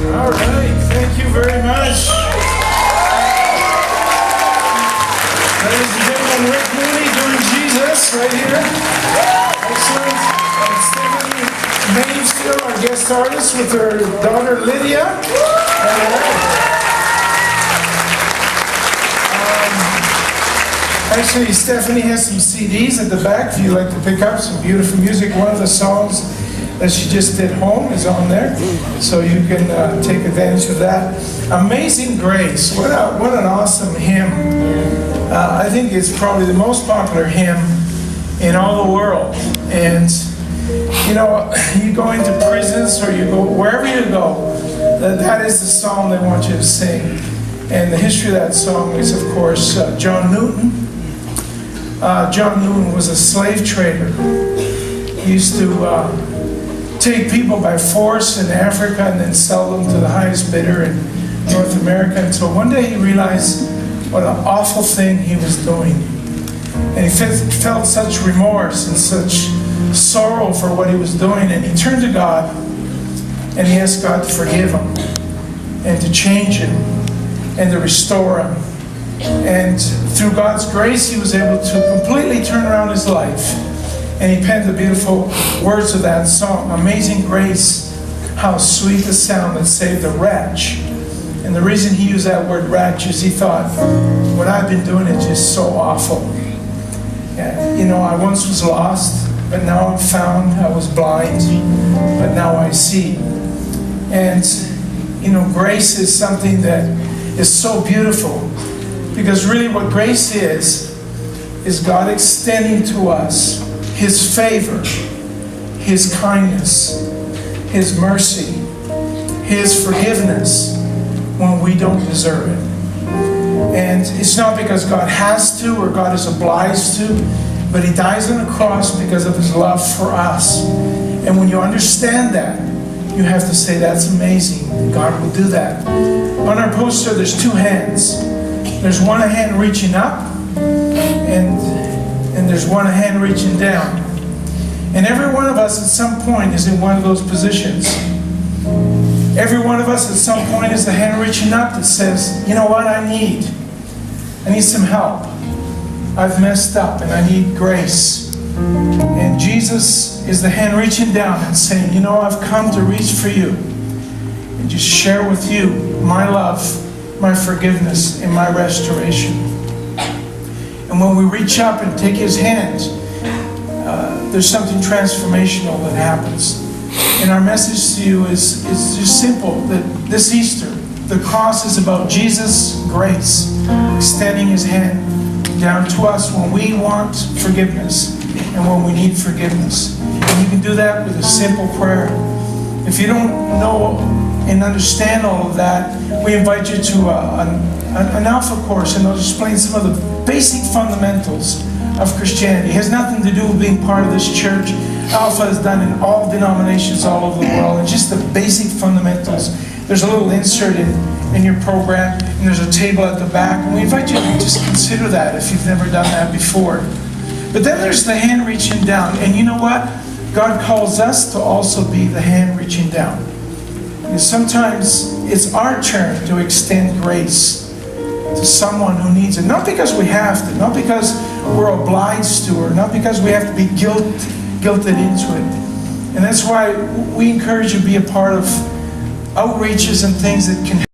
All right, thank you very much. Ladies and gentlemen, Rick Mooney doing Jesus right here. Excellent. And Stephanie Mainstill, our guest artist, with her daughter Lydia. All right. Actually, Stephanie has some CDs at the back if you'd like to pick up some beautiful music. One of the songs that she just did home is on there, so you can take advantage of that. Amazing Grace, what an awesome hymn. I think it's probably the most popular hymn in all the world. And you know, you go into prisons or you go wherever you go, that is the song they want you to sing. And the history of that song is, of course, John Newton. John Newton was a slave trader. He used to take people by force in Africa and then sell them to the highest bidder in North America. Until one day he realized what an awful thing he was doing. And he felt such remorse and such sorrow for what he was doing. And he turned to God and he asked God to forgive him and to change him and to restore him. And through God's grace, he was able to completely turn around his life. And he penned the beautiful words of that song, Amazing Grace, how sweet the sound that saved a wretch. And the reason he used that word wretch is he thought, what I've been doing is just so awful. You know, I once was lost, but now I'm found. I was blind, but now I see. And, you know, grace is something that is so beautiful. Because really what grace is God extending to us His favor, His kindness, His mercy, His forgiveness when we don't deserve it. And it's not because God has to or God is obliged to, but He dies on the cross because of His love for us. And when you understand that, you have to say, that's amazing, that God will do that. On our poster, there's two hands. There's one hand reaching up, and there's one hand reaching down. And every one of us at some point is in one of those positions. Every one of us at some point is the hand reaching up that says, you know what, I need some help. I've messed up and I need grace. And Jesus is the hand reaching down and saying, you know, I've come to reach for you and just share with you my love, my forgiveness, and my restoration. And when we reach up and take His hand, there's something transformational that happens. And our message to you is just simple, that this Easter, the cross is about Jesus' grace, extending His hand down to us when we want forgiveness and when we need forgiveness. And you can do that with a simple prayer. If you don't know and understand all of that, we invite you to an Alpha course, and they'll explain some of the basic fundamentals of Christianity. It has nothing to do with being part of this church. Alpha is done in all denominations all over the world, and just the basic fundamentals. There's a little insert in your program, and there's a table at the back, and we invite you to just consider that if you've never done that before. But then there's the hand reaching down, and you know what? God calls us to also be the hand reaching down. Because sometimes it's our turn to extend grace to someone who needs it. Not because we have to, not because we're obliged to, or not because we have to be guilted into it. And that's why we encourage you to be a part of outreaches and things that can